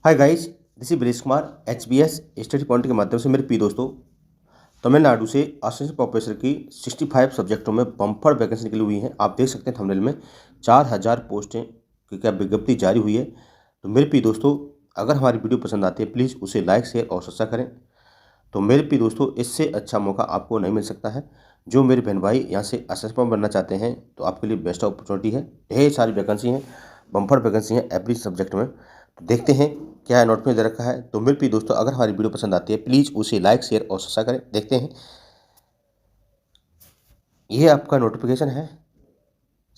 Hi guys, this is Brijesh Kumar. HBs study point के माध्यम से मेरे प्रिय दोस्तों, तमिलनाडु से असिस्टेंट प्रोफेसर की 65 सब्जेक्टों में बम्पर वैकेंसी निकली हुई हैं। आप देख सकते हैं थंबनेल में 4000 पोस्टें की क्या विज्ञप्ति जारी हुई है। तो मेरे प्रिय दोस्तों, अगर हमारी वीडियो पसंद आती है प्लीज़ उसे लाइक शेयर और सब्सक्राइब करें। तो मेरे प्रिय दोस्तों, इससे अच्छा मौका आपको नहीं मिल सकता है। जो मेरे बहन भाई यहाँ से असिस्टेंट बनना चाहते हैं तो आपके लिए बेस्ट अपॉर्चुनिटी है। ढेर सारी वैकेंसी हैं, बम्पर वैकेंसी हैं एवरी सब्जेक्ट में। तो देखते हैं क्या है, नोट में दे रखा है। तो मेरे प्रिय दोस्तों, अगर हमारी वीडियो पसंद आती है प्लीज़ उसे लाइक शेयर और सब्सक्राइब करें। देखते हैं, ये आपका नोटिफिकेशन है,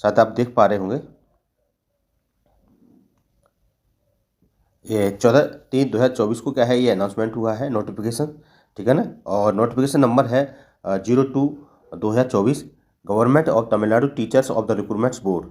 शायद आप देख पा रहे होंगे। ये 14/3/2024 को क्या है, ये अनाउंसमेंट हुआ है नोटिफिकेशन, ठीक है ना। और नोटिफिकेशन नंबर है 02/2024, government of Tamil Nadu teachers of the recruitments board.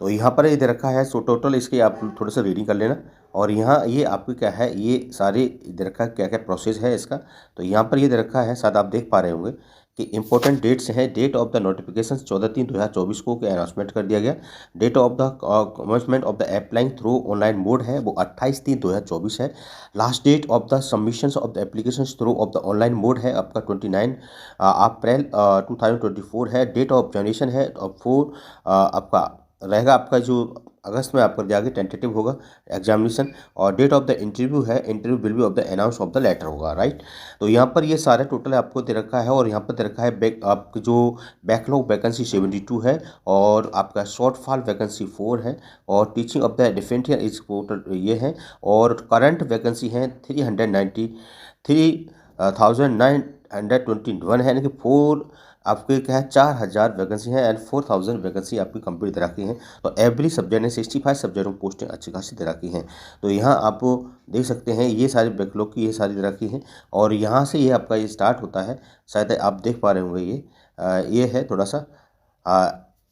तो यहाँ पर ये दे रखा है, सो टोटल इसके आप थोड़ा सा रीडिंग कर लेना। और यहाँ ये आपकी क्या है, ये सारे दे रखा है क्या क्या प्रोसेस है इसका। तो यहाँ पर ये दे रखा है, शायद आप देख पा रहे होंगे कि इंपॉर्टेंट डेट्स हैं। डेट ऑफ द नोटिफिकेशन 14/3/2024 को अनाउंसमेंट कर दिया गया। Date of the commencement of the applying through online mode है वो 28/3/2024 है। Last date of the submissions of the application through of the online mode है आपका 29 अप्रैल 2024 है। डेट ऑफ जनरेशन है 4 आपका रहेगा, आपका जो अगस्त में आपका जाके टेंटेटिव होगा एग्जामिनेशन। और डेट ऑफ द इंटरव्यू है, interview will be of the announce of the letter होगा, राइट। तो यहाँ पर ये सारे टोटल आपको दे रखा है। और यहाँ पर दे रखा है आपकी जो बैकलॉग वैकेंसी 72 है, और आपका शॉर्ट फॉल वैकेंसी 4 है, और टीचिंग ऑफ द डिफेंट इस टोटल ये है। और करंट वैकेंसी है 393,921 है, यानी कि 4 आपके क्या है 4000 वैकेंसी है एंड 4000 वैकेंसी आपकी कंप्लीट दे रखी हैं। तो एवरी सब्जेक्ट ने 65 सब्जेक्ट में पोस्टें अच्छी खासी दे रखी हैं। तो यहाँ आप देख सकते हैं ये सारी बैकलॉग की ये सारी दे रखी हैं। और यहाँ से ये आपका ये स्टार्ट होता है, शायद आप देख पा रहे होंगे ये है थोड़ा सा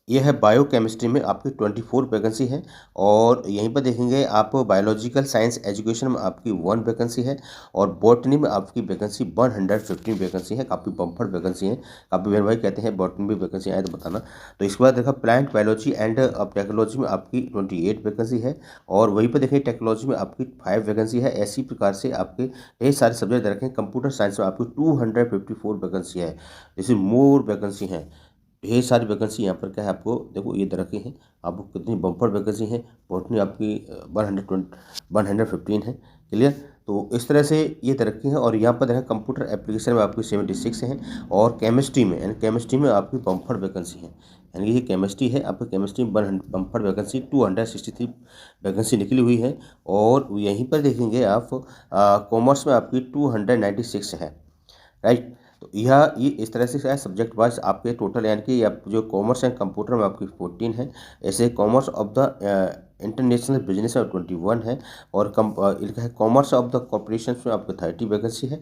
ये है बायो केमिस्ट्री में आपकी 24 वैकेंसी है। और यहीं पर देखेंगे आप बायोलॉजिकल साइंस एजुकेशन में आपकी 1 वैकेंसी है। और बॉटनी में आपकी वैकेंसी 115 वैकेंसी है, काफ़ी बम्पर वैकेंसी है। काफ़ी बहन भाई कहते हैं बॉटनी में वैकेंसी आए तो बताना। तो इसके बाद देखा प्लांट बायोलॉजी एंड टेक्नोलॉजी में आपकी 28 वैकेंसी है। और वहीं पर देखें टेक्नोलॉजी में आपकी 5 वैकेंसी है। ऐसी प्रकार से आपके ढेर सारे सब्जेक्ट रखें। कंप्यूटर साइंस में आपकी 254 वैकेंसी है, जैसे मोर वैकेंसी है। ढेर सारी वैकेंसी यहाँ पर क्या है, आपको देखो ये दे रखी है आपको कितनी बम्पर वैकेंसी है। बॉटनी आपकी 115 है, क्लियर। तो इस तरह से ये दे रखी है। और यहाँ पर देखा कंप्यूटर एप्लीकेशन में आपकी 76 है। और केमिस्ट्री में यानी केमिस्ट्री में आपकी बम्पर वैकेंसी है, यानी ये केमिस्ट्री है आपकी केमिस्ट्री में बम्पर वैकेंसी 263 वैकेंसी निकली हुई है। और यहीं पर देखेंगे आप कॉमर्स में आपकी 296 है, राइट। तो यह ये इस तरह से सब्जेक्ट वाइज आपके टोटल, यानी कि आप जो कॉमर्स एंड कंप्यूटर में आपकी 14 है। ऐसे commerce of the international business में 21 है। और इनका है कॉमर्स ऑफ द कॉर्पोरेशन में आपको 30 वैकेंसी है।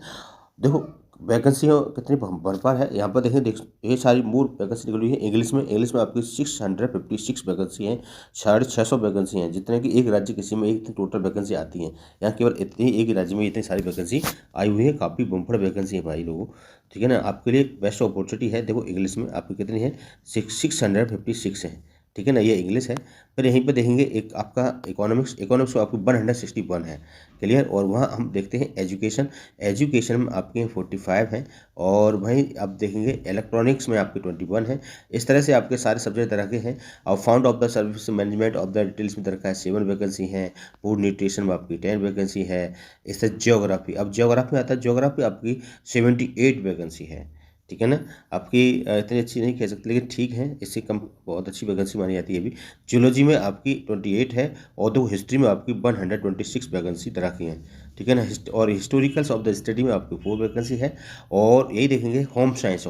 देखो वैकेंसी कितनी भरपूर है यहाँ पर देखें ये सारी मूल वैकेंसी निकली हुई है। इंग्लिश में आपकी 656 वैकेंसी हैं, 650 वैकेंसी हैं। जितने कि एक राज्य किसी में एक टोटल वैकेंसी आती है, यहाँ केवल इतनी एक ही राज्य में इतनी सारी वैकेंसी आई हुई है। काफ़ी बम्पर वैकेंसी है भाई लोगों, ठीक है ना। आपके लिए बेस्ट अपॉर्चुनिटी है। देखो इंग्लिश में आपकी कितनी है 656 है, ठीक है ना, ये इंग्लिश है। फिर यहीं पर देखेंगे एक आपका इकोनॉमिक्स में आपको 161 है, क्लियर। और वहाँ हम देखते हैं एजुकेशन में आपके 45 है। और वहीं आप देखेंगे इलेक्ट्रॉनिक्स में आपके 21 है। इस तरह से आपके सारे सब्जेक्ट तरह के हैं। और found of the service management of the details में तरह है 7 वैकेंसी है। फूड न्यूट्रिशन में आपकी 10 वैकेंसी है। इस तरह जियोग्राफी, अब जियोग्राफी आता है, जियोग्राफी आपकी 78 वैकेंसी है, ठीक है ना। आपकी इतनी अच्छी नहीं कह सकते लेकिन ठीक है, इससे कम बहुत अच्छी वैकेंसी मानी जाती है अभी। जियोलॉजी में आपकी 28 है। और दो हिस्ट्री में आपकी 126 वैकेंसी तरह की हैं, ठीक है ना। और हिस्टोरिकल्स ऑफ द स्टडी में आपकी 4 वैकेंसी है। और यही देखेंगे होम साइंस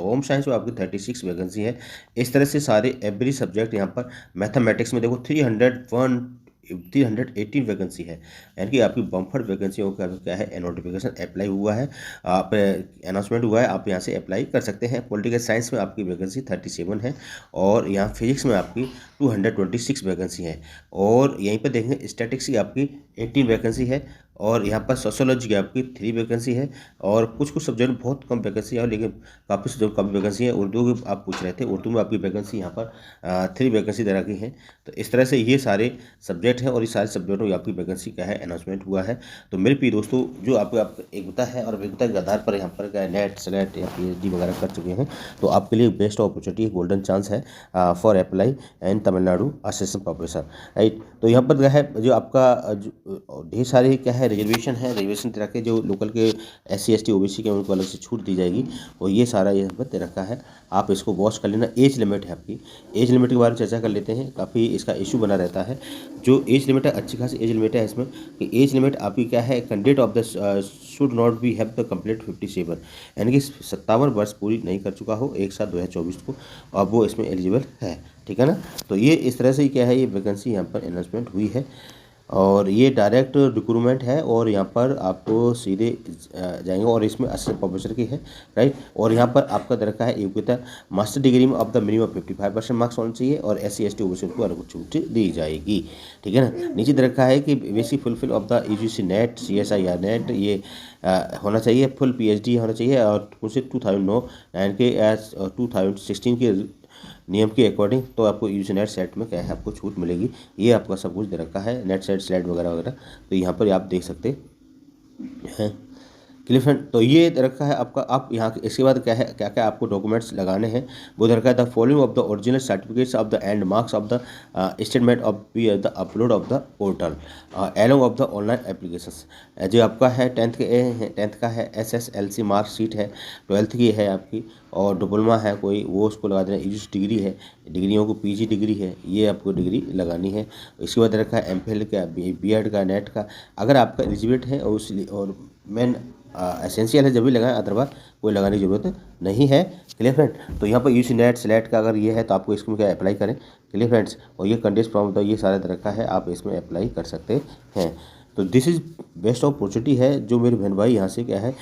में आपकी 36 वैकेंसी है। इस तरह से सारे एवरी सब्जेक्ट यहाँ पर मैथमेटिक्स में देखो 318 वैकेंसी है, यानी कि आपकी बम्फर वैकेंसियों का क्या है नोटिफिकेशन अप्लाई हुआ है, आप अनाउंसमेंट हुआ है, आप यहाँ से अप्लाई कर सकते हैं। पॉलिटिकल साइंस में आपकी वैकेंसी 37 है। और यहाँ फिजिक्स में आपकी 226 वैकेंसी है। और यहीं पर देखेंगे स्टैटिक्स की आपकी 18 वैकेंसी है। और यहाँ पर सोशियोलॉजी की आपकी 3 वैकेंसी है और कुछ कुछ सब्जेक्ट में बहुत कम वैकेंसी है, लेकिन काफ़ी सब्जेक्ट काफ़ी वैकेंसी है। उर्दू की आप पूछ रहे थे, उर्दू में आपकी वैकेंसी यहाँ पर 3 वैकेंसी दे रखी है। तो इस तरह से ये सारे सब्जेक्ट हैं और इस सारे सब्जेक्टों की आपकी वैकेंसी क्या है अनाउंसमेंट हुआ है। तो मेरे प्रिय दोस्तों, जो आपको योग्यता है और योग्यता के आधार पर यहाँ पर क्या नेट सेलेक्ट या PhD वगैरह कर चुके हैं, तो आपके लिए बेस्ट अपॉर्चुनिटी गोल्डन चांस है for apply in Tamil Nadu assistant professor, right. तो यहाँ पर क्या है, जो आपका ढेर सारे क्या है रिजर्वेशन है, रिजर्वेशन दे रखे जो लोकल के SC ST OBC के उनको अलग से छूट दी जाएगी, और ये सारा यहाँ पर दे रखा है। आप इसको वॉच कर लेना। एज लिमिट है आपकी, एज लिमिट के बारे में चर्चा कर लेते हैं। काफ़ी इसका इशू बना रहता है। जो एज लिमिट है, अच्छी खासी एज लिमिट है इसमें कि एज लिमिट आपकी क्या है, candidate of the should not be have the complete 57, यानी कि 57 वर्ष पूरी नहीं कर चुका हो 1/7/2024 को, अब वो इसमें एलिजिबल है, ठीक है ना। तो ये इस तरह से क्या है, ये वैकेंसी यहाँ पर अनाउंसमेंट हुई है और ये डायरेक्ट रिक्रूटमेंट है और यहाँ पर आपको सीधे जाएंगे और इसमें असिस्टेंट प्रोफेसर की है, राइट। और यहाँ पर आपका दे रखा है योग्यता मास्टर डिग्री में ऑफ द मिनिमम 55% मार्क्स होना चाहिए और SC ST OBC को अलग छूट दी जाएगी, ठीक है ना। नीचे दे रखा है कि basic fulfil of the UGC net CSIR net ये होना चाहिए, फुल PhD होना चाहिए और उनसे 2009 यानी कि 2016 के नियम के अकॉर्डिंग तो आपको UGC नेट सेट में क्या है आपको छूट मिलेगी। ये आपका सब कुछ दे रखा है, नेट सेट स्लैट वगैरह वगैरह, तो यहाँ पर आप देख सकते हैं। क्लियर फ्रेंड, तो ये दे रखा है आपका। आप यहाँ इसके बाद क्या है, क्या क्या आपको डॉक्यूमेंट्स लगाने हैं वो दे रखा है। The following of the original certificates of the end marks of the statement of the upload of the portal along of the online applications. जो आपका है 10th के 10th का है SSLC मार्कशीट है, 12th की है आपकी, और डिप्लोमा है कोई वो उसको लगा देना। UGC डिग्री है, डिग्रियों को PG डिग्री है, ये आपको डिग्री लगानी है। इसके बाद रखा है MPhil का, B.Ed का, नेट का। अगर आपका एलिजिबल है और मेन एसेंशियल है जब भी लगाएं, अदरवाइज कोई लगाने की ज़रूरत नहीं है। क्लियर फ्रेंड, तो यहाँ पर UGC नेट सेलेक्ट का अगर ये है तो आपको इसमें क्या अप्लाई करें। क्लियर फ्रेंड्स, और ये कंडीशन फॉर्म तो ये सारा रखा है, आप इसमें अप्लाई कर सकते हैं। तो दिस इज़ बेस्ट अपॉर्चुनिटी है जो मेरे बहन भाई यहाँ से क्या है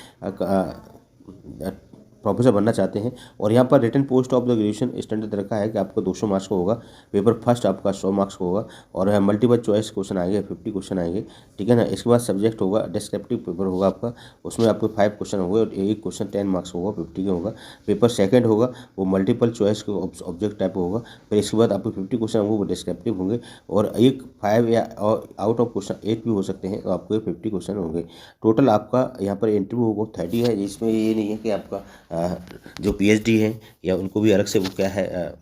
प्रोफेसर बनना चाहते हैं। और यहाँ पर written post of the graduation standard रखा है कि आपको 200 मार्क्स का होगा, पेपर फर्स्ट आपका 100 मार्क्स का होगा और मल्टीपल चॉइस क्वेश्चन आएंगे, 50 क्वेश्चन आएंगे, ठीक है ना। इसके बाद सब्जेक्ट होगा, डिस्क्रिप्टिव पेपर होगा आपका, उसमें आपको 5 क्वेश्चन होंगे और एक क्वेश्चन 10 मार्क्स होगा, 50 का होगा। पेपर सेकंड होगा वो मल्टीपल चॉइस के ऑब्जेक्ट टाइप होगा। फिर इसके बाद आपको 50 क्वेश्चन होंगे वो डिस्क्रिप्टिव होंगे और एक 5 या आउट ऑफ क्वेश्चन 8 भी हो सकते हैं, तो आपको 50 क्वेश्चन होंगे। टोटल आपका यहाँ पर इंटरव्यू होगा 30 है, जिसमें ये नहीं है कि आपका जो PhD है या उनको भी अलग से वो क्या है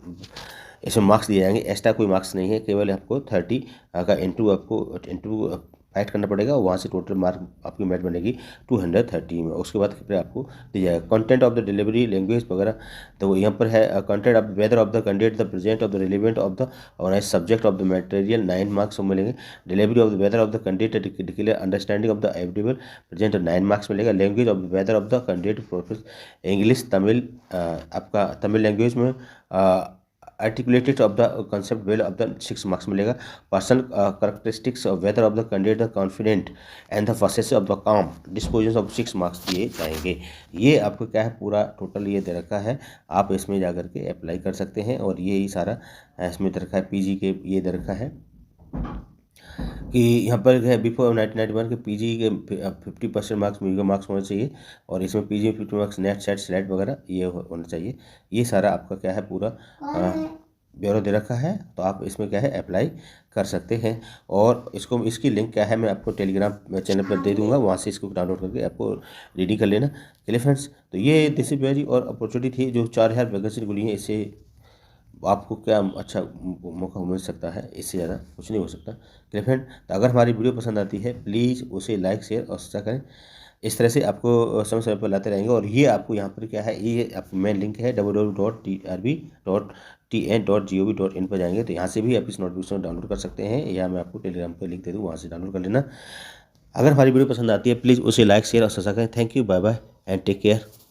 इसमें मार्क्स दिए जाएंगे। एक्स्ट्रा कोई मार्क्स नहीं है, केवल आपको 30 का इंटरव्यू फाइट करना पड़ेगा और वहाँ से टोटल मार्क आपकी मेरिट बनेगी 230 में। उसके बाद फिर आपको दिया जाएगा content of the delivery language वगैरह। तो यहाँ पर है content of whether of the candidate the present of the relevant of the और subject of the material 9 marks मिलेंगे। Delivery of the whether of the candidate declare understanding of the avoidable present 9 marks मिलेगा। Language of the whether of the candidate professor English Tamil, आपका Tamil language में articulated of the concept well of the 6 marks मिलेगा। Personal characteristics of whether of the candidate the confident and the faces of the calm disposition of 6 marks दिए जाएंगे। ये आपको क्या है पूरा टोटल ये दे रखा है, आप इसमें जा करके अप्लाई कर सकते हैं। और ये ही सारा इसमें दे रखा है, PG के ये दे रखा है कि यहाँ पर है बिफोर 1991 के PG के 50% मार्क्स मिनिमम मार्क्स होने चाहिए और इसमें PG में 50 मार्क्स नेट सेट स्लैट वगैरह ये होना चाहिए। ये सारा आपका क्या है पूरा ब्यौरा दे रखा है, तो आप इसमें क्या है अप्लाई कर सकते हैं। और इसकी लिंक क्या है मैं आपको टेलीग्राम चैनल पर दे दूंगा, वहाँ से इसको डाउनलोड करके आपको रीडिंग कर लेना। चलिए फ्रेंड्स, तो ये दिस इज वेरी और अपॉर्चुनिटी थी जो 4000 वैकेंसी खुली है, इससे आपको क्या अच्छा मौका मिल सकता है, इससे ज़्यादा कुछ नहीं हो सकता। क्लियर फ्रेंड, तो अगर हमारी वीडियो पसंद आती है प्लीज़ उसे लाइक शेयर और सब्सक्राइब करें। इस तरह से आपको समय समय पर लाते रहेंगे। और ये आपको यहाँ पर क्या है, ये आपको मेन लिंक है www.trb.tn.gov.in पर जाएंगे तो यहाँ से भी आप इस नोटिफिकेशन डाउनलोड कर सकते हैं, या मैं आपको टेलीग्राम पर लिंक दे दूँ, वहाँ से डाउनलोड कर लेना। अगर हमारी वीडियो पसंद आती है प्लीज़ उसे लाइक शेयर और सब्सक्राइब करें। Thank you, bye bye and take care.